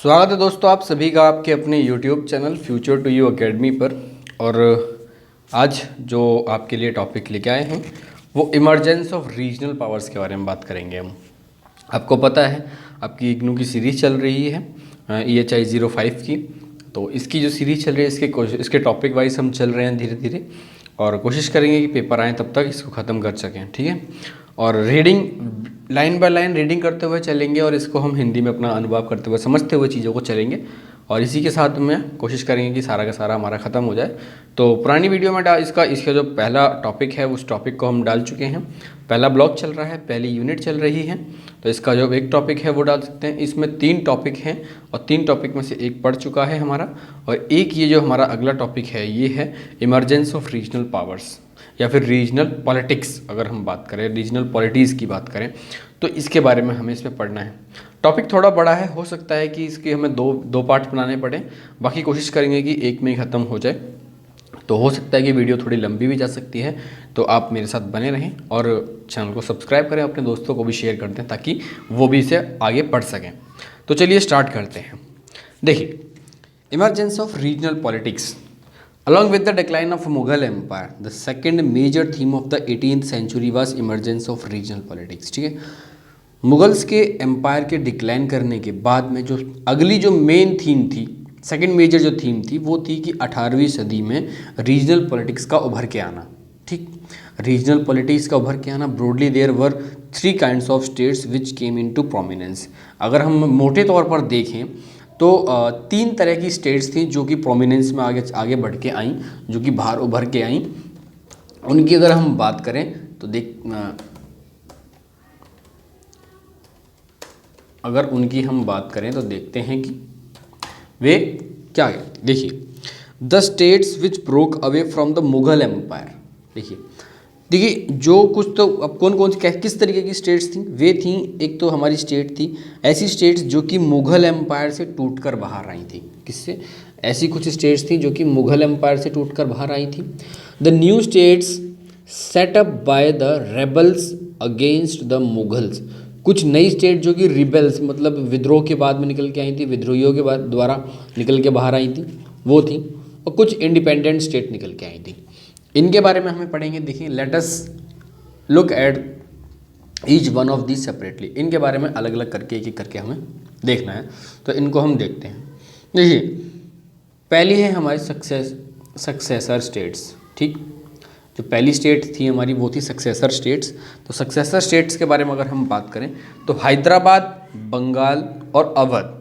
स्वागत है दोस्तों आप सभी का आपके अपने YouTube channel future to you academy पर। और आज जो आपके लिए टॉपिक लेके आए हैं वो इमरजेंस ऑफ रीजनल पावर्स के बारे में बात करेंगे हम। आपको पता है आपकी इग्नू की सीरीज़ चल रही है EHI 05 की। तो इसकी जो सीरीज़ चल रही है इसके टॉपिक वाइज हम चल रहे हैं धीरे धीरे, और कोशिश करेंगे कि पेपर आए तब तक इसको ख़त्म कर सकें, ठीक है। और reading line by line reading करते हुए चलेंगे और इसको हम हिंदी में अपना अनुभव करते हुए समझते हुए चीज़ों को चलेंगे, और इसी के साथ में कोशिश करेंगे कि सारा का सारा हमारा ख़त्म हो जाए। तो पुरानी वीडियो में इसका जो पहला टॉपिक है उस टॉपिक को हम डाल चुके हैं। पहला ब्लॉक चल रहा है, पहली यूनिट चल रही है, तो इसका जो एक टॉपिक है वो डाल सकते हैं। इसमें 3 टॉपिक हैं और 3 टॉपिक में से एक पढ़ चुका है हमारा, और एक ये जो हमारा अगला टॉपिक है ये है इमरजेंस ऑफ रीजनल पावर्स या फिर रीजनल पॉलिटिक्स। अगर हम बात करें रीजनल पॉलिटिक्स की बात करें तो इसके बारे में हमें इसमें पढ़ना है। टॉपिक थोड़ा बड़ा है, हो सकता है कि इसके हमें दो पार्ट बनाने पड़े, बाकी कोशिश करेंगे कि एक में ही ख़त्म हो जाए। तो हो सकता है कि वीडियो थोड़ी लंबी भी जा सकती है, तो आप मेरे साथ बने रहें और चैनल को सब्सक्राइब करें, अपने दोस्तों को भी शेयर कर दें ताकि वो भी इसे आगे पढ़ सकें। तो चलिए स्टार्ट करते हैं। देखिए, emergence of regional politics. Along with the decline of Mughal Empire, the second major theme of the 18th century was emergence of regional politics। ठीक है, मुगल्स के एम्पायर के डिक्लाइन करने के बाद में जो अगली जो मेन थीम थी, सेकंड मेजर जो थीम थी वो थी कि 18वीं सदी में रीजनल पॉलिटिक्स का उभर के आना। ठीक, रीजनल पॉलिटिक्स का उभर के आना। Broadly there were 3 kinds of states which came into prominence. अगर हम मोटे तौर पर देखें तो 3 तरह की स्टेट्स थी जो कि प्रोमिनेंस में आगे बढ़ के आईं, जो कि बाहर उभर के आईं। उनकी अगर हम बात करें तो अगर उनकी हम बात करें तो देखते हैं कि वे क्या है। देखिए, the states which broke away from the Mughal empire. देखिए जो कुछ तो अब कौन कौन सी किस तरीके की स्टेट्स थी वे थी। एक तो हमारी स्टेट थी ऐसी स्टेट्स जो कि मुगल एम्पायर से टूटकर बाहर आई थी। किससे? ऐसी कुछ स्टेट्स थी जो कि मुगल एम्पायर से टूटकर बाहर आई थी। The new states set up by the rebels against the Mughals. कुछ नई स्टेट जो कि रिबेल्स मतलब विद्रोह के बाद में निकल के आई थी, विद्रोहियों के द्वारा निकल के बाहर आई थी वो थी, और कुछ इंडिपेंडेंट स्टेट निकल के आई थी। इनके बारे में हमें पढ़ेंगे। देखिए, let us look at each one of these separately. इनके बारे में अलग अलग करके एक एक करके हमें देखना है, तो इनको हम देखते हैं। देखिए, पहली है हमारी सक्सेसर स्टेट्स। ठीक, जो पहली स्टेट थी हमारी वो थी सक्सेसर स्टेट्स। तो सक्सेसर स्टेट्स के बारे में अगर हम बात करें तो हैदराबाद, बंगाल और Awadh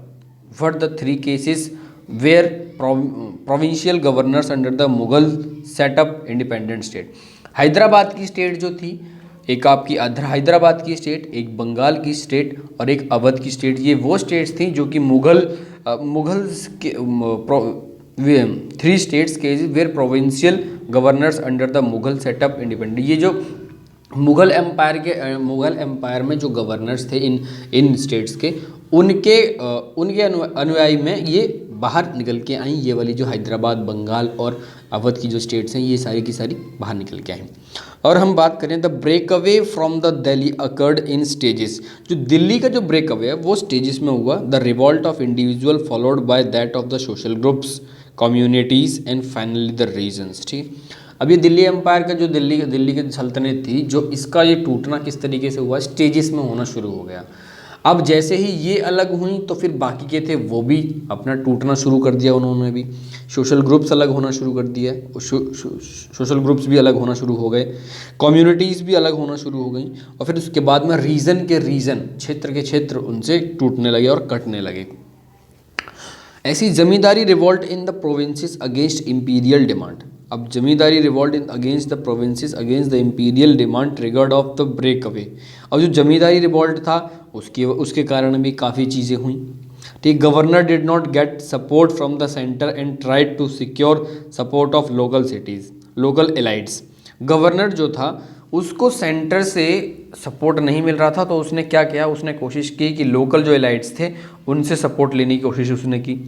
were the 3 cases where provincial governors under the Mughal setup independent state. Hyderabad की स्टेट जो थी, एक आपकी हैदराबाद की स्टेट, एक बंगाल की स्टेट और एक अवध की स्टेट, ये वो स्टेट्स थी जो कि मुगल्स के 3 स्टेट्स के where provincial governors under the Mughal setup independent. ये जो मुगल एम्पायर में जो गवर्नर्स थे इन स्टेट्स के, उनके अनुयायी में ये बाहर निकल के आई। ये वाली जो हैदराबाद, बंगाल और अवध की जो स्टेट्स हैं ये सारी की सारी बाहर निकल के आई। और हम बात करें the break away from the Delhi occurred in stages. जो दिल्ली का जो ब्रेक अवे है वो स्टेजेस में हुआ। The revolt of individual followed by that of the social groups, communities and finally the regions. ठीक, अब ये दिल्ली एम्पायर का जो दिल्ली की सल्तनत थी, जो इसका ये टूटना किस तरीके से हुआ, स्टेजेस में होना शुरू हो गया। अब जैसे ही ये अलग हुई तो फिर बाकी के थे वो भी अपना टूटना शुरू कर दिया उन्होंने भी। सोशल ग्रुप्स अलग होना शुरू कर दिया, सोशल ग्रुप्स भी अलग होना शुरू हो गए, कम्युनिटीज़ भी अलग होना शुरू हो गई, और फिर उसके बाद में रीजन के क्षेत्र उनसे टूटने लगे और कटने लगे। ऐसी zamindari revolt in the provinces against imperial demand. अब zamindari revolt in against the provinces against the imperial demand triggered off the break away. अब जो जमींदारी रिवॉल्ट था उसके कारण भी काफ़ी चीज़ें हुई। ठीक, governor did not get support from the centre and tried to secure support of local elites. Governor जो था उसको सेंटर से सपोर्ट नहीं मिल रहा था, तो उसने क्या किया, उसने कोशिश की कि लोकल जो एलाइट्स थे उनसे सपोर्ट लेने की कोशिश उसने की।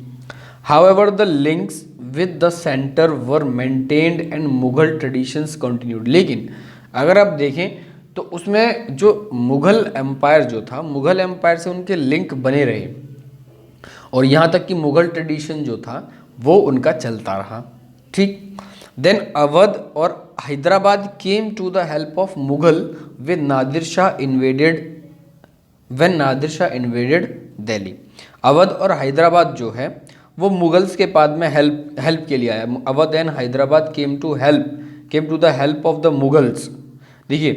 However the links with the centre were maintained and Mughal traditions continued. लेकिन अगर आप देखें तो उसमें जो मुगल एम्पायर जो था, मुगल एम्पायर से उनके लिंक बने रहे और यहाँ तक कि मुग़ल ट्रेडिशन जो था वो उनका चलता रहा। ठीक। देन अवध और Hyderabad came to the help of Mughal with Nadir Shah invaded Delhi. Awadh और हैदराबाद जो है वो मुगल्स के बाद में हेल्प के लिए आया। Awadh and Hyderabad came to the help of the Mughals. देखिए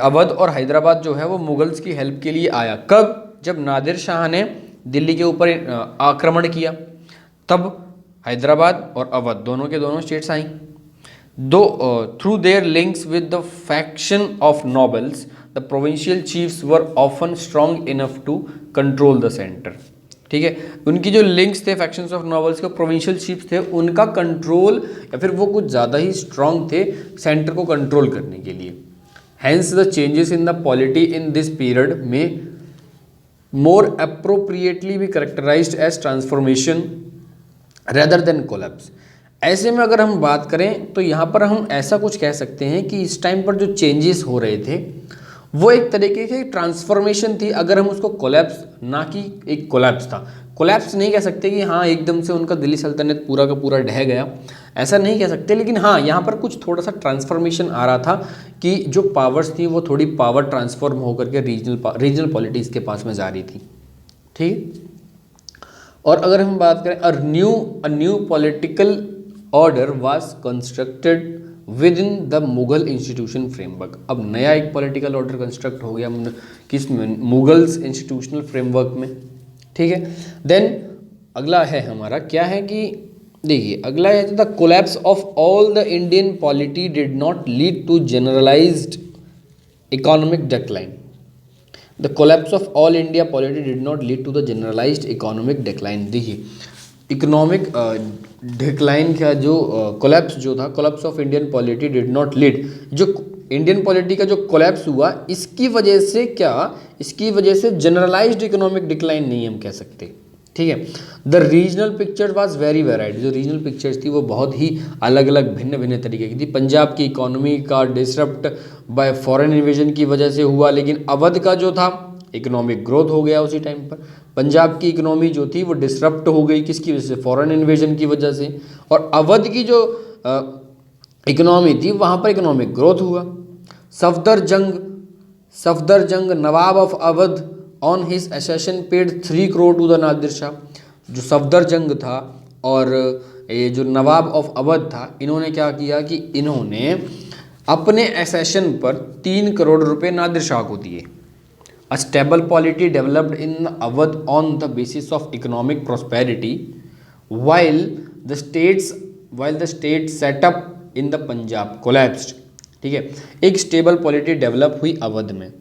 अवध और हैदराबाद जो है वो मुगल्स की हेल्प के लिए आया। कब? जब नादिर शाह ने दिल्ली के ऊपर आक्रमण किया, तब हैदराबाद और अवध दोनों के दोनों स्टेट्स आई। Through their links with the faction of nobles the provincial chiefs were often strong enough to control the centre. ठीक है, उनकी जो लिंक्स थे फैक्शंस ऑफ नॉबल्स के प्रोविंशियल चीफ्स थे, उनका कंट्रोल या फिर वो कुछ ज़्यादा ही स्ट्रॉन्ग थे सेंटर को कंट्रोल करने के लिए। Hence the changes in the polity in this period में more appropriately be characterized as transformation rather than collapse। ऐसे में अगर हम बात करें तो यहाँ पर हम ऐसा कुछ कह सकते हैं कि इस टाइम पर जो चेंजेस हो रहे थे वो एक तरीके की ट्रांसफॉर्मेशन थी। अगर हम उसको कोलैप्स, ना कि एक कोलैप्स था, कोलैप्स नहीं कह सकते कि हाँ एकदम से उनका दिल्ली सल्तनत पूरा का पूरा ढह गया, ऐसा नहीं कह सकते। लेकिन हाँ यहाँ पर कुछ थोड़ा सा ट्रांसफॉर्मेशन आ रहा था कि जो पावर्स थी वो थोड़ी पावर ट्रांसफॉर्म होकर के रीजनल पॉलिटिक्स के पास में जा रही थी। ठीक। और अगर हम बात करें a new political order was constructed with in the Mughal institution framework. अब नया एक पॉलिटिकल ऑर्डर कंस्ट्रक्ट हो गया किस में? मुगल्स इंस्टीट्यूशनल फ्रेमवर्क में। ठीक है। देन अगला है हमारा क्या है कि देखिए अगला है the collapse of all the Indian polity did not lead to generalised economic decline. The collapse of all India polity did not lead to the generalised economic decline. देखिए इकोनॉमिक डिक्लाइन का जो कोलैप्स जो था, collapse of Indian polity did not lead, जो Indian polity का जो collapse हुआ इसकी वजह से क्या, इसकी वजह से जनरलाइज्ड इकोनॉमिक डिक्लाइन नहीं हम कह सकते। ठीक है। The regional picture was very varied. जो रीजनल पिक्चर्स थी वो बहुत ही अलग अलग भिन्न भिन्न तरीके की थी। पंजाब की इकोनॉमी का डिसरप्ट बाय फॉरेन इन्वेजन की वजह से हुआ, लेकिन अवध का जो था इकोनॉमिक ग्रोथ हो गया उसी टाइम पर। पंजाब की इकोनॉमी जो थी वो डिसरप्ट हो गई, किसकी वजह से? फॉरेन इन्वेजन की वजह से। और अवध की जो इकोनॉमी थी वहाँ पर इकोनॉमिक ग्रोथ हुआ। Safdarjung Nawab of Awadh on his accession paid 3 crore to the Nadir Shah. जो सफदरजंग था और ये जो नवाब ऑफ अवध था, इन्होंने क्या किया कि इन्होंने अपने एसेशन पर 3 करोड़ रुपए नादिर शाह को दिए। A stable polity developed in Awadh on the basis of economic prosperity, while the state set up in the Punjab collapsed। ठीक है, एक स्टेबल पॉलिटी डेवलप हुई अवध में,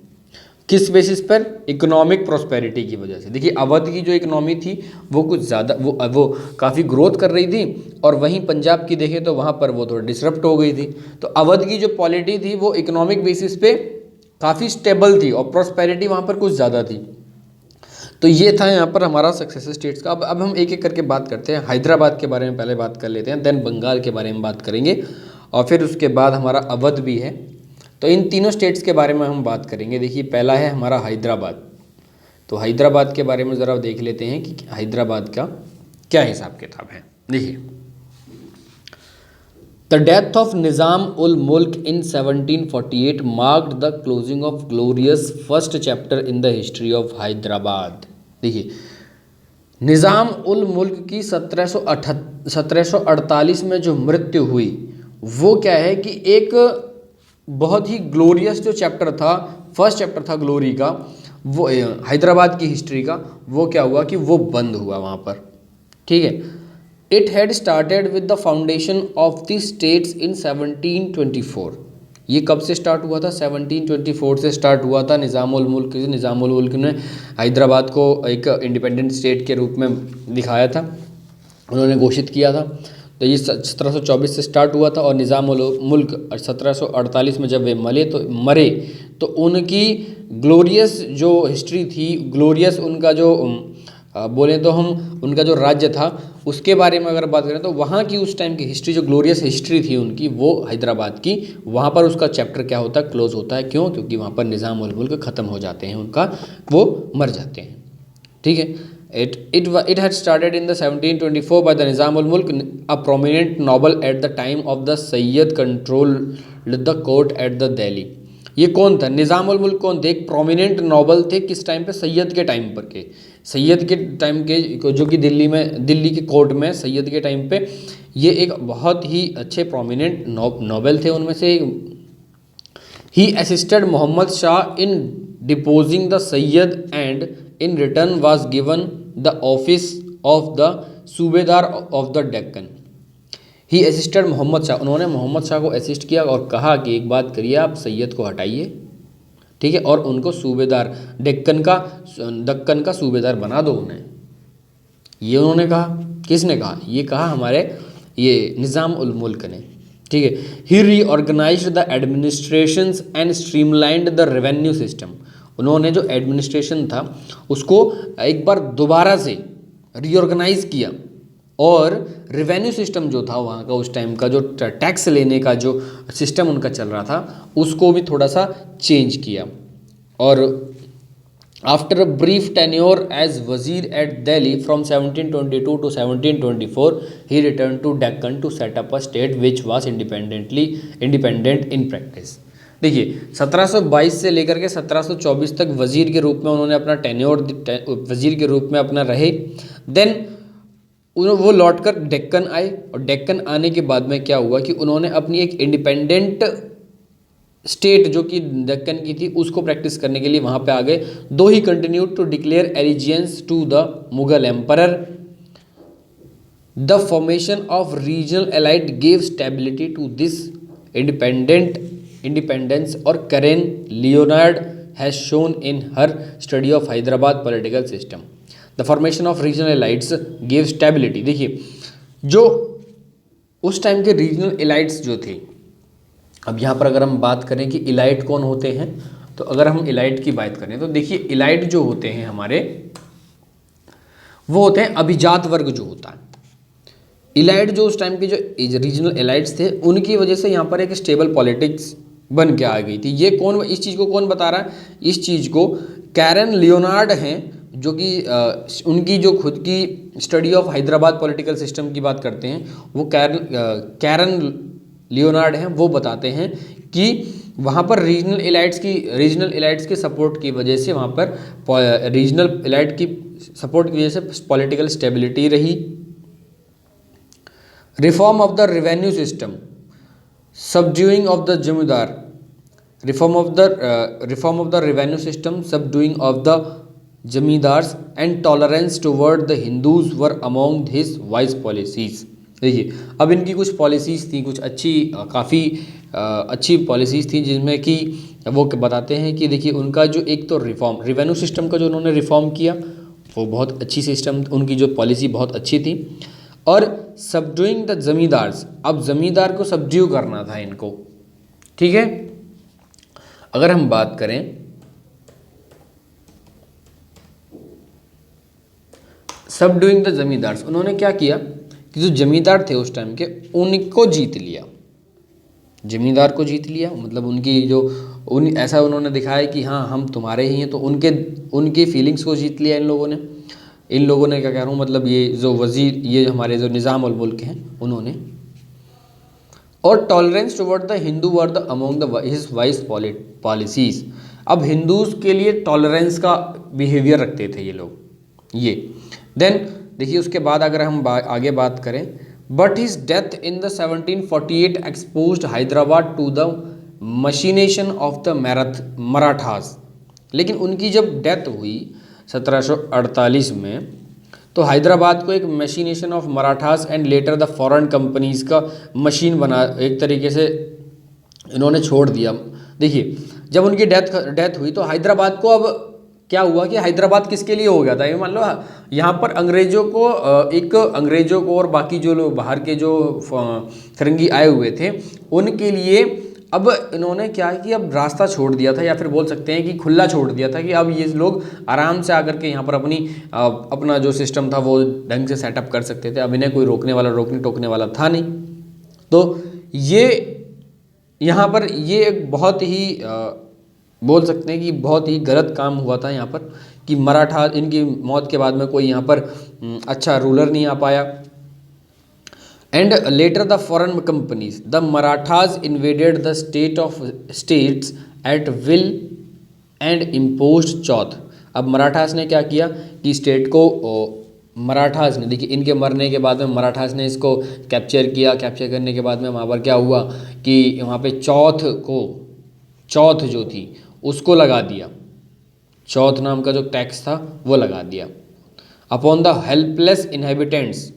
किस बेसिस पर? इकोनॉमिक प्रॉस्पेरिटी की वजह से। देखिए अवध की जो इकोनॉमी थी वो कुछ ज़्यादा वो काफ़ी ग्रोथ कर रही थी, और वहीं पंजाब की देखें तो वहाँ पर वो थोड़ा डिसरप्ट हो गई थी। तो अवध की जो पॉलिटी थी वो इकोनॉमिक बेसिस पे काफ़ी स्टेबल थी और प्रॉस्पेरिटी वहाँ पर कुछ ज़्यादा थी। तो ये था यहाँ पर हमारा सक्सेसिव स्टेट्स का। अब हम एक एक करके बात करते हैं। हैदराबाद के बारे में पहले बात कर लेते हैं, देन बंगाल के बारे में बात करेंगे, और फिर उसके बाद हमारा अवध भी है। तो इन तीनों स्टेट्स के बारे में हम बात करेंगे। देखिए पहला है हमारा हैदराबाद। तो हैदराबाद के बारे में ज़रा देख लेते हैं कि हैदराबाद का क्या हिसाब किताब है। देखिए The death of Nizam ul Mulk in 1748 marked the closing of glorious first chapter in the history of Hyderabad। देखिए निज़ाम उल मुल्क की 1748 में जो मृत्यु हुई वो क्या है कि एक बहुत ही ग्लोरियस जो चैप्टर था, फर्स्ट चैप्टर था ग्लोरी का, वो हैदराबाद की हिस्ट्री का, वो क्या हुआ कि वो बंद हुआ वहाँ पर। ठीक है। It had started with the foundation of the states in 1724। ये कब से स्टार्ट हुआ था? 1724 से स्टार्ट हुआ था। निज़ामुल मुल्क ने हैदराबाद को एक इंडिपेंडेंट स्टेट के रूप में दिखाया था, उन्होंने घोषित किया था। तो ये 1724 से स्टार्ट हुआ था, और निज़ामुल मुल्क 1748 में जब वे मरे तो उनकी ग्लोरियस जो हिस्ट्री थी, ग्लोरियस उनका जो बोलें तो हम उनका जो राज्य था उसके बारे में अगर बात करें तो वहाँ की उस टाइम की हिस्ट्री, जो ग्लोरियस हिस्ट्री थी उनकी, वो हैदराबाद की, वहाँ पर उसका चैप्टर क्या होता है? क्लोज होता है। क्यों? क्योंकि वहाँ पर निज़ाम उल मुल्क ख़त्म हो जाते हैं, उनका वो मर जाते हैं। ठीक है। It had started in the 1724 by the Nizam ul Mulk, a prominent noble at the time of the Sayyid controlled the court at the Delhi. ये कौन था? निज़ाम उल मुल्क कौन थे? एक प्रोमिनेंट नोबल थे। किस टाइम पे? सैयद के टाइम पर के, सैयद के टाइम के, जो कि दिल्ली के कोर्ट में सैयद के टाइम पे ये एक बहुत ही अच्छे प्रोमिनेंट नोबल थे। उनमें से he assisted Mohammad Shah in deposing the Sayyid and in return was given the office of the subedar of the Deccan. He assisted Mohammad Shah, उन्होंने मोहम्मद शाह को असिस्ट किया और कहा कि एक बात करिए, आप सैयद को हटाइए, ठीक है, और उनको सूबेदार दक्कन का सूबेदार बना दो उन्हें। ये उन्होंने कहा। किसने कहा? ये कहा हमारे ये निज़ाम उल मुल्क ने, ठीक है। He reorganised the administrations and streamlined the revenue system. उन्होंने जो एडमिनिस्ट्रेशन था उसको एक बार दोबारा से रीऑर्गेनाइज किया और रेवेन्यू सिस्टम जो था वहाँ का, उस टाइम का जो टैक्स लेने का जो सिस्टम उनका चल रहा था उसको भी थोड़ा सा चेंज किया। और after a brief tenure as wazir at Delhi from 1722 to 1724 he return to Deccan to set up a state which was independent in practice. देखिए 1722 से लेकर के 1724 तक वजीर के रूप में उन्होंने अपना टेन्योर वजीर के रूप में अपना रहे। देन वो लौटकर डेक्कन आए और डेक्कन आने के बाद में क्या हुआ कि उन्होंने अपनी एक इंडिपेंडेंट स्टेट जो कि डेक्कन की थी उसको प्रैक्टिस करने के लिए वहाँ पे आ गए। Though he continue to declare allegiance to the Mughal emperor, the formation of regional elite gave stability to this independence. और Karen Leonard has shown in her study of Hyderabad political system the formation of regional elites give stability. देखिए जो उस time के regional एलाइट्स जो थे, अब यहाँ पर अगर हम बात करें कि इलाइट कौन होते हैं, तो अगर हम इलाइट की बात करें तो देखिए इलाइट जो होते हैं हमारे, वो होते हैं अभिजात वर्ग जो होता है। इलाइट जो उस टाइम के जो रीजनल एलाइट्स थे उनकी वजह से यहाँ पर एक स्टेबल पॉलिटिक्स बन के आ गई थी। ये कौन, इस चीज़ को कौन बता रहा है? इस चीज़ को कैरन लियोनार्ड हैं, जो कि उनकी जो खुद की study of Hyderabad political system की बात करते हैं, वो कैरन लियोनार्ड हैं। वो बताते हैं कि वहाँ पर रीजनल इलाइट्स के सपोर्ट की वजह से, वहाँ पर रीजनल इलाइट की सपोर्ट की वजह से पॉलिटिकल स्टेबिलिटी रही। Reform of the revenue system, subduing of the zamindar, reform of the revenue system, subduing of the zamindars and tolerance toward the Hindus were among his wise policies. देखिए अब इनकी कुछ पॉलिसीज़ थी, कुछ काफ़ी अच्छी पॉलिसीज़ थी, जिसमें कि वो बताते हैं कि देखिए उनका जो एक तो रेवेन्यू सिस्टम का जो उन्होंने रिफॉर्म किया वो बहुत अच्छी सिस्टम, उनकी जो पॉलिसी बहुत अच्छी थी। और सबड्यूइंग द जमींदार्स, अब जमींदार को सबड्यू करना था इनको, ठीक है। अगर हम बात करें सबड्यूइंग द जमींदार्स, उन्होंने क्या किया कि जो जमींदार थे उस टाइम के उनको जीत लिया, जमींदार को जीत लिया। मतलब उनकी जो ऐसा उन्होंने दिखाया कि हाँ हम तुम्हारे ही हैं, तो उनकी फीलिंग्स को जीत लिया इन लोगों ने क्या कह रहा हूँ, मतलब ये जो वजीर, ये हमारे जो निज़ाम उल मुल्क हैं उन्होंने। और tolerance toward the Hindu were the among the his wise policies. अब हिंदूज के लिए टॉलरेंस का बिहेवियर रखते थे ये लोग, ये। देन देखिए उसके बाद अगर हम आगे बात करें, but his death in the 1748 exposed Hyderabad to the machination of the Marathas. लेकिन उनकी जब डेथ हुई 1748 में, तो हैदराबाद को एक machination of Marathas and later the foreign companies का मशीन बना, एक तरीके से इन्होंने छोड़ दिया। देखिए जब उनकी डेथ हुई तो हैदराबाद को अब क्या हुआ कि हैदराबाद किसके लिए हो गया था? ये मान लो यहाँ पर अंग्रेज़ों को और बाकी जो लोग बाहर के जो फिरंगी आए हुए थे उनके लिए अब इन्होंने क्या कि अब रास्ता छोड़ दिया था, या फिर बोल सकते हैं कि खुला छोड़ दिया था कि अब ये लोग आराम से आकर के यहाँ पर अपना जो सिस्टम था वो ढंग से सेटअप कर सकते थे। अब इन्हें कोई रोकने टोकने वाला था नहीं। तो ये यहाँ पर ये एक बहुत ही बोल सकते हैं कि बहुत ही गलत काम हुआ था यहाँ पर, कि मराठा, इनकी मौत के बाद में कोई यहाँ पर अच्छा रूलर नहीं आ पाया। And later the foreign companies the Marathas invaded the states at will and imposed chauth. अब मराठास ने क्या किया कि स्टेट को मराठास ने, देखिए इनके मरने के बाद में मराठास ने इसको कैप्चर किया। कैप्चर करने के बाद में वहाँ पर क्या हुआ कि वहाँ पे चौथ जो थी उसको लगा दिया, चौथ नाम का जो टैक्स था वो लगा दिया अपॉन द हेल्पलेस इनहेबिटेंट्स,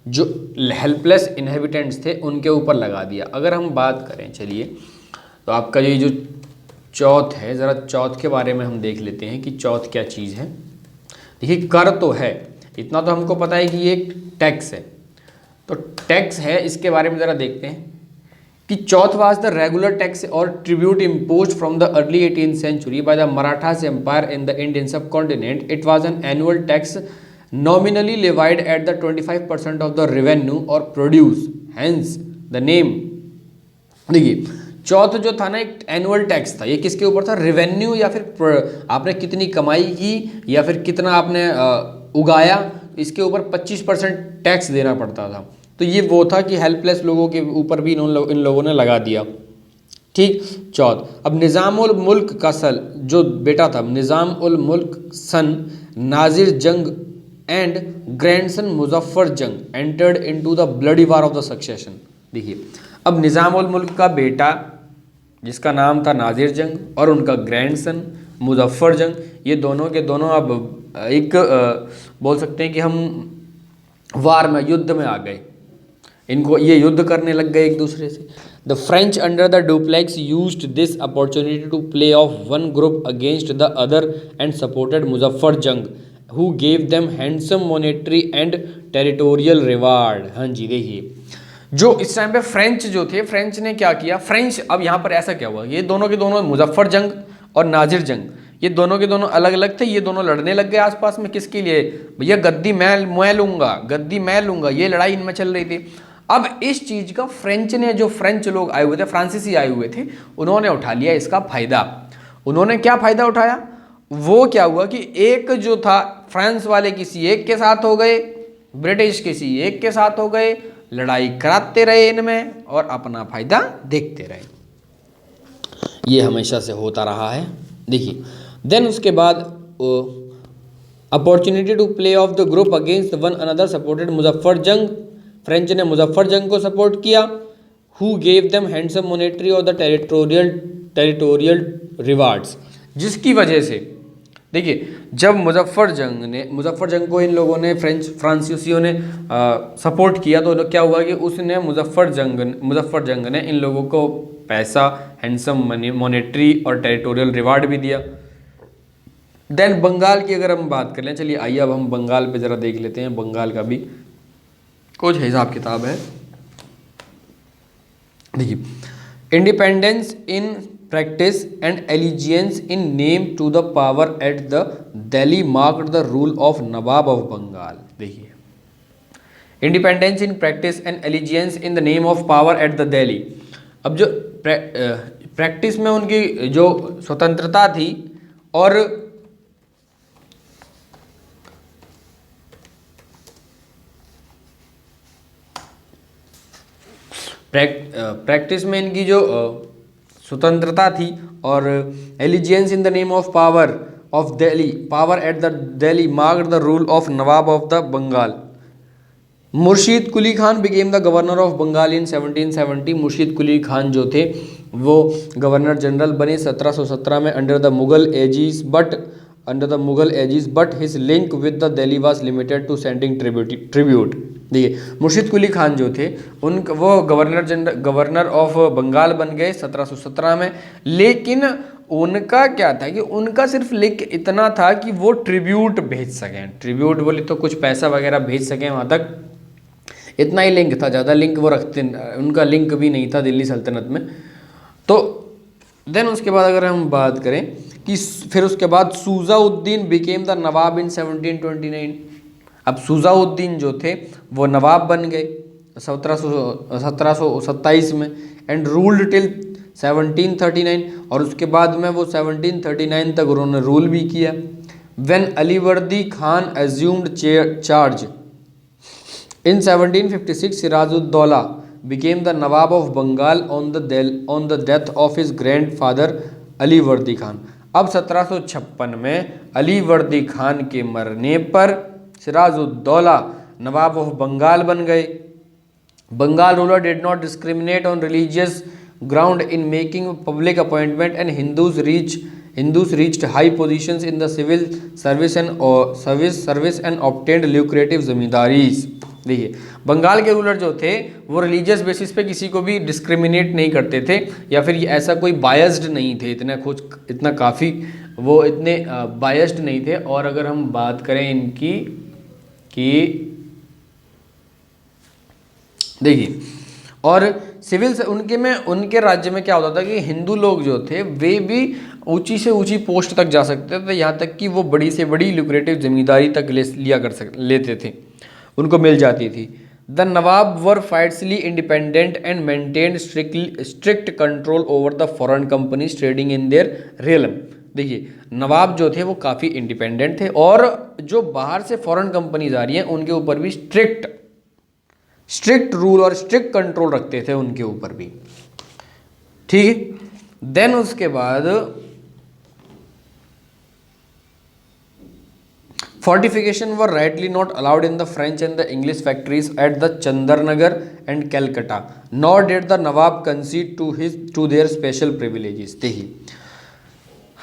जो हेल्पलेस इनहेबिटेंट्स थे उनके ऊपर लगा दिया। अगर हम बात करें चलिए तो आपका ये जो चौथ है, ज़रा चौथ के बारे में हम देख लेते हैं कि चौथ क्या चीज़ है। देखिए कर तो है, इतना तो हमको पता है कि ये एक टैक्स है, तो टैक्स है, इसके बारे में ज़रा देखते हैं कि चौथ वाज द रेगुलर टैक्स और tribute imposed from the early 18th century by the Marathas Empire in the Indian subcontinent. It was an annual tax nominally levied at the 25% of the revenue or produce, hence the name। देखिए चौथ जो था ना एक annual tax था, ये किसके ऊपर था, रेवेन्यू या फिर आपने कितनी कमाई की या फिर कितना आपने उगाया, इसके ऊपर 25% टैक्स देना पड़ता था। तो ये वो था कि हेल्पलेस लोगों के ऊपर भी इन लोगों ने लगा दिया। ठीक, चौथ। अब निज़ाम उल मुल्क का जो बेटा था, निज़ाम उल मुल्क सन नाजिर जंग एंड ग्रैंडसन मुजफ्फर जंग entered into the bloody war of the succession. देखिए अब निज़ाम उल मुल्क का बेटा जिसका नाम था नाजिर जंग और उनका ग्रैंडसन मुजफ्फर जंग, ये दोनों के दोनों अब एक बोल सकते हैं कि हम वार में, युद्ध में आ गए। इनको ये युद्ध करने लग गए एक दूसरे से। The French under the Dupleix used this opportunity to play off one group against the other and supported Muzaffar Jung who gave them handsome monetary and territorial reward. हाँ जी, देखिए जो इस टाइम पे फ्रेंच जो थे, फ्रेंच ने क्या किया, फ्रेंच, अब यहाँ पर ऐसा क्या हुआ, ये दोनों के दोनों मुजफ्फर जंग और नाजिर जंग, ये दोनों के दोनों अलग अलग थे, ये दोनों लड़ने लग गए आसपास में। किसके लिए, भैया गद्दी मैं लूंगा, गद्दी मैं लूंगा, ये लड़ाई इनमें चल रही थी। अब इस चीज का फ्रेंच ने, जो फ्रेंच लोग आए हुए थे, फ्रांसीसी आए हुए थे, उन्होंने उठा लिया इसका फायदा। उन्होंने क्या फायदा उठाया, वो क्या हुआ कि एक जो था फ्रांस वाले किसी एक के साथ हो गए, ब्रिटिश किसी एक के साथ हो गए, लड़ाई कराते रहे इनमें और अपना फायदा देखते रहे। ये हमेशा से होता रहा है। देखिए देन उसके बाद opportunity to play off the group against one another supported Muzaffar Jung, French ने मुजफ्फर जंग को सपोर्ट किया। Who gave them handsome monetary और द टेरिटोरियल रिवार्ड्स, जिसकी वजह से देखिए जब मुजफ्फर जंग को इन लोगों ने फ्रांसीसियों ने सपोर्ट किया, तो क्या हुआ कि उसने मुजफ्फर जंग ने इन लोगों को पैसा, हैंडसम मॉनेटरी और टेरिटोरियल रिवार्ड भी दिया। देन बंगाल की अगर हम बात कर लें, चलिए आइए अब हम बंगाल पे ज़रा देख लेते हैं। बंगाल का भी कुछ हिसाब किताब है। देखिए independence in practice and allegiance in name to the power at the Delhi marked the rule of Nawab of Bengal। देखिए independence in practice and allegiance in the name of power at the Delhi. अब जो practice में उनकी जो स्वतंत्रता थी और practice में इनकी जो स्वतंत्रता थी और allegiance in the name of power of Delhi, power at the Delhi marked the rule of Nawab of the Bengal. Murshid Quli Khan became the governor of Bengal in 1770। Murshid Quli Khan जो थे वो गवर्नर जनरल बने 1717 में under the Mughal aegis, but his link with the Delhi was limited to sending tribute. देखिए मुर्शीद कुली खान जो थे वो governor of Bengal बन गए 1717 में, लेकिन उनका क्या था कि उनका सिर्फ लिंक इतना था कि वो ट्रिब्यूट भेज सकें। ट्रिब्यूट बोले तो कुछ पैसा वगैरह भेज सकें, वहाँ तक इतना ही लिंक था, ज़्यादा लिंक वो रखते, उनका लिंक भी नहीं था दिल्ली सल्तनत में। तो देन उसके बाद अगर हम बात करें कि फिर उसके बाद सूजाउद्दीन बिकेम द नवाब इन 1729। अब सूजाउद्दीन जो थे वो नवाब बन गए 1727 में एंड रूल्ड टिल 1739, और उसके बाद में वो 1739 तक उन्होंने रूल भी किया। when Alivardi Khan assumed charge. In 1756, Sirajuddaulah became the Nawab of Bengal on the death of his grandfather Alivardi Khan. अब 1756 में अलीवर्दी खान के मरने पर सिराजुद्दौला नवाब ऑफ बंगाल बन गए. Bengal ruler did not discriminate on religious ground in making public appointment, and Hindus reached high positions in the civil service and obtained lucrative जमींदारीज. देखिए बंगाल के ruler जो थे वो रिलीजियस बेसिस पे किसी को भी डिस्क्रिमिनेट नहीं करते थे या फिर ऐसा कोई बायस्ड नहीं थे, इतना काफ़ी वो इतने बायस्ड नहीं थे. और अगर हम बात करें इनकी कि देखिए और सिविल से उनके राज्य में क्या होता था कि हिंदू लोग जो थे वे भी ऊंची से ऊंची पोस्ट तक जा सकते थे, यहाँ तक कि वो बड़ी से बड़ी लुक्रेटिव जमींदारी तक लेते थे, उनको मिल जाती थी. The Nawab were virtually independent and maintained strict control over the foreign companies trading in their realm. देखिए नवाब जो थे वो काफ़ी इंडिपेंडेंट थे और जो बाहर से फॉरेन कंपनीज आ रही हैं उनके ऊपर भी स्ट्रिक्ट रूल और स्ट्रिक्ट कंट्रोल रखते थे उनके ऊपर भी. ठीक है. देन उसके बाद fortification were rightly not allowed in the French and the English factories at the Chandarnagar and Calcutta, nor did the Nawab concede to their special privileges. देखिए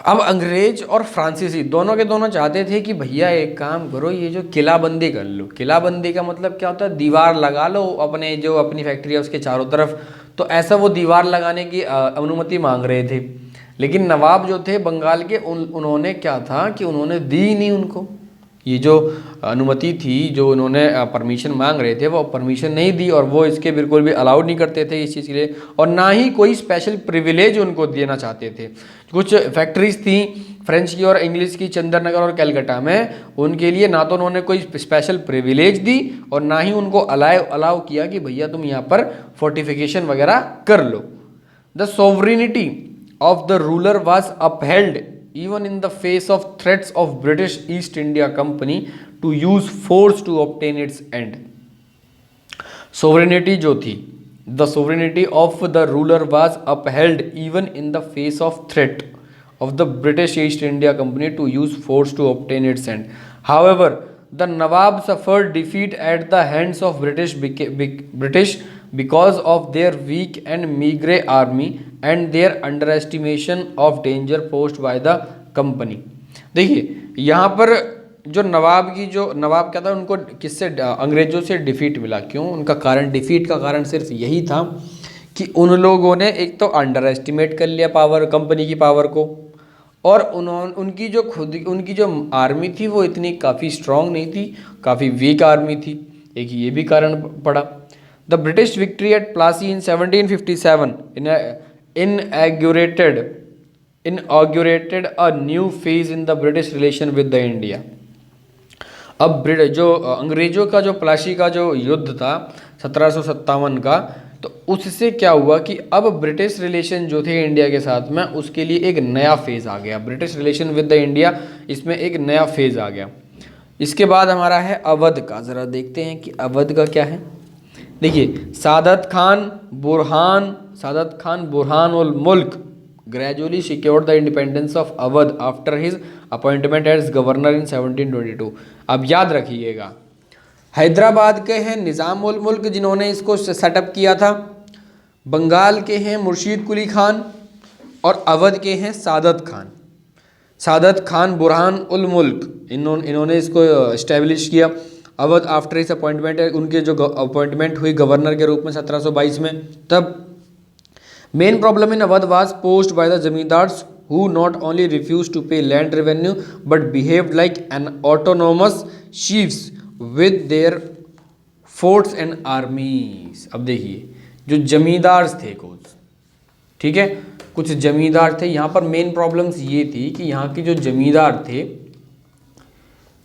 अब अंग्रेज और फ्रांसीसी दोनों के दोनों चाहते थे कि भैया एक काम करो, ये जो किलाबंदी कर लो. किलाबंदी का मतलब क्या होता है, दीवार लगा लो अपनी फैक्ट्री है उसके चारों तरफ. तो ऐसा वो दीवार लगाने की अनुमति मांग रहे थे, लेकिन नवाब जो थे बंगाल के उन्होंने क्या था कि उन्होंने दी नहीं उनको. ये जो अनुमति थी, जो उन्होंने परमिशन मांग रहे थे वो परमिशन नहीं दी और वो इसके बिल्कुल भी अलाउड नहीं करते थे इस चीज़ के लिए, और ना ही कोई स्पेशल प्रिविलेज उनको देना चाहते थे. कुछ फैक्ट्रीज थी फ्रेंच की और इंग्लिश की चंद्रनगर और कलकत्ता में, उनके लिए ना तो उन्होंने कोई स्पेशल प्रिविलेज दी और ना ही उनको अलाउ किया कि भैया तुम यहाँ पर फोर्टिफिकेशन वगैरह कर लो. The sovereignty of the ruler was upheld even in the face of threats of British East India Company to use force to obtain its end. Sovereignty जो थी, the sovereignty of the ruler was upheld even in the face of threat of the British East India Company to use force to obtain its end. However, the Nawab suffered defeat at the hands of British because of their weak and meagre army and their underestimation of danger posed by the company. देखिए यहाँ पर जो नवाब क्या था, उनको किससे, अंग्रेजों से डिफीट मिला. क्यों? उनका कारण, डिफीट का कारण सिर्फ यही था कि उन लोगों ने एक तो अंडर एस्टिमेट कर लिया कंपनी की पावर को, और उनकी जो आर्मी थी वो इतनी काफ़ी स्ट्रांग नहीं थी, काफ़ी वीक आर्मी थी. एक ये भी कारण पड़ा. The British victory at Plassey in 1757 inaugurated a new phase in the British relation with the India. अब जो अंग्रेजों का जो प्लासी का जो युद्ध था 1757 का, तो उससे क्या हुआ कि अब ब्रिटिश रिलेशन जो थे इंडिया के साथ में, उसके लिए एक नया फेज़ आ गया. British relation with the India, इसमें एक नया फेज़ आ गया. इसके बाद हमारा है अवध का. ज़रा देखते हैं कि अवध का क्या है. देखिए सादत खान बुरहान उल मुल्क gradually secured the independence of Awadh after his appointment as governor in 1722. अब याद रखिएगा, हैदराबाद के हैं निज़ाम उल मुल्क जिन्होंने इसको सेटअप किया था, बंगाल के हैं मुर्शीद कुली खान, और अवध के हैं सादत खान बुरहान उल मुल्क. इन्होंने इसको इस्टेब्लिश किया. अवध आफ्टर इस अपॉइंटमेंट, उनके जो अपॉइंटमेंट हुई गवर्नर के रूप में 1722 में, तब main problem in Awadh was posed by the zamindars who not only refuse to pay land revenue but behaved like an autonomous chiefs with their forts and armies. अब देखिए जो जमींदार थे कुछ, ठीक है, कुछ जमींदार थे. यहाँ पर मेन प्रॉब्लम्स ये थी कि यहाँ के जो जमींदार थे,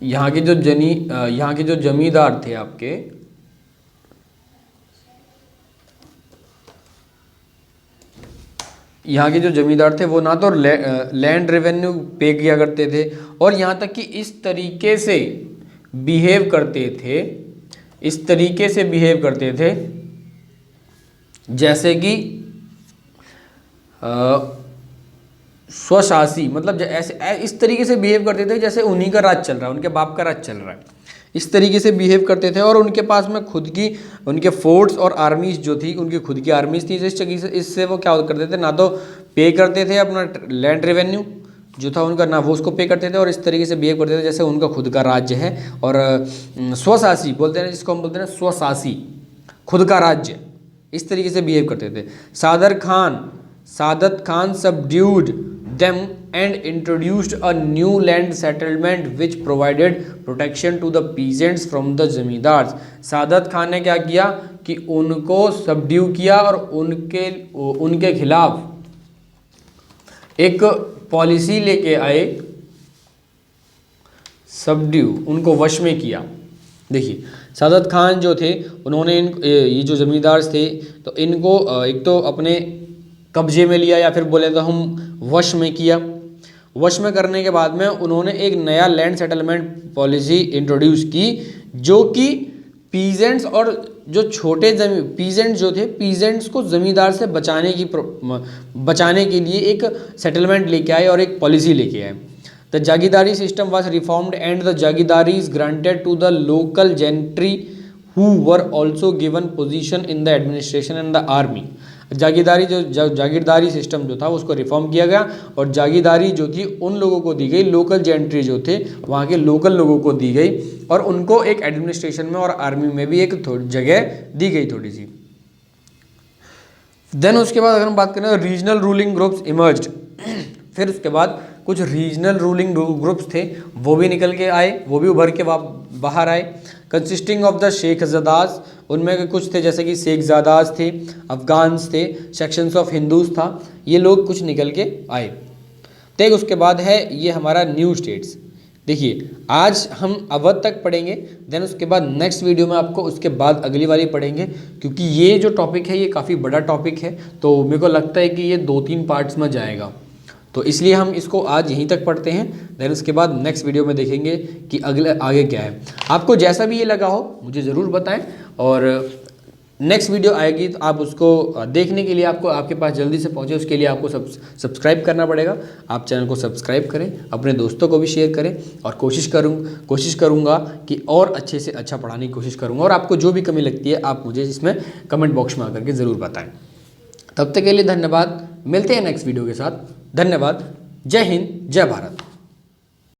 यहाँ के जो जमींदार थे आपके, यहाँ के जो जमींदार थे वो ना तो लैंड रेवेन्यू पे किया करते थे, और यहाँ तक कि इस तरीके से बिहेव करते थे, इस तरीके से बिहेव करते थे जैसे कि स्वशासी, मतलब ऐसे इस तरीके से बिहेव करते थे जैसे उन्हीं का राज चल रहा है, उनके बाप का राज चल रहा है, इस तरीके से बिहेव करते थे। और उनके पास में खुद की, उनके फोर्ट्स और आर्मीज जो थी, उनकी खुद की आर्मीज थी। इस तरीके से इससे वो क्या करते थे, ना तो पे करते थे अपना लैंड रेवेन्यू जो था उनका, ना वो उसको पे करते थे, और इस तरीके से बिहेव करते थे जैसे उनका खुद का राज्य है। और स्वशासी बोलते हैं जिसको हम बोलते हैं स्वशासी, खुद का राज्य, इस तरीके से बिहेव करते थे। Saadat Khan subdued them and introduced a new land settlement which provided protection to the peasants from the zamindars. Saadat Khan ने क्या किया कि उनको सबड्यू किया और उनके खिलाफ एक पॉलिसी लेके आए, सबड्यू, उनको वश में किया। देखिए सादत खान जो थे उन्होंने ये जो जमींदार थे तो इनको एक तो अपने कब्जे में लिया, या फिर बोले तो हम वश में किया। वश में करने के बाद में उन्होंने एक नया लैंड सेटलमेंट पॉलिसी इंट्रोड्यूस की, जो कि पीजेंट्स और जो छोटे पीजेंट्स जो थे, पीजेंट्स को ज़मींदार से बचाने के लिए एक सेटलमेंट लेके आए और एक पॉलिसी लेके आए। The jagirdari system was reformed and the jagirdari is granted to the local gentry who were also given position in the administration and the army. Jagirdari system जो था उसको रिफॉर्म किया गया, और जागीरदारी जो थी उन लोगों को दी गई, लोकल जेंट्री जो थे वहाँ के लोकल लोगों को दी गई, और उनको एक एडमिनिस्ट्रेशन में और आर्मी में भी एक जगह दी गई थोड़ी सी। देन उसके बाद अगर हम बात करें रीजनल रूलिंग ग्रुप्स इमर्ज्ड। फिर उसके बाद कुछ रीजनल रूलिंग ग्रुप्स थे वो भी निकल के आए, वो भी उभर के बाहर आए। कंसिस्टिंग ऑफ द शेखजादास, उनमें कुछ थे जैसे कि शेखजादास थे, अफगान्स थे, सेक्शंस ऑफ हिंदूज था, ये लोग कुछ निकल के आए। तो उसके बाद है ये हमारा न्यू स्टेट्स। देखिए आज हम अवध तक पढ़ेंगे, देन उसके बाद नेक्स्ट वीडियो में आपको उसके बाद अगली वाली पढ़ेंगे, क्योंकि ये जो टॉपिक है ये काफ़ी बड़ा टॉपिक है, तो मेरे को लगता है कि ये 2-3 पार्ट्स में जाएगा, तो इसलिए हम इसको आज यहीं तक पढ़ते हैं। देन उसके बाद नेक्स्ट वीडियो में देखेंगे कि आगे क्या है। आपको जैसा भी ये लगा हो मुझे ज़रूर बताएं, और नेक्स्ट वीडियो आएगी तो आप उसको देखने के लिए आपको आपके पास जल्दी से पहुंचे, उसके लिए आपको सब्सक्राइब करना पड़ेगा। आप चैनल को सब्सक्राइब करें, अपने दोस्तों को भी शेयर करें, और कोशिश करूँगा कि और अच्छे से अच्छा पढ़ाने की कोशिश करूँगा, और आपको जो भी कमी लगती है आप मुझे इसमें कमेंट बॉक्स में आकर के ज़रूर बताएँ। तब तक के लिए धन्यवाद, मिलते हैं नेक्स्ट वीडियो के साथ। धन्यवाद, जय हिंद, जय भारत।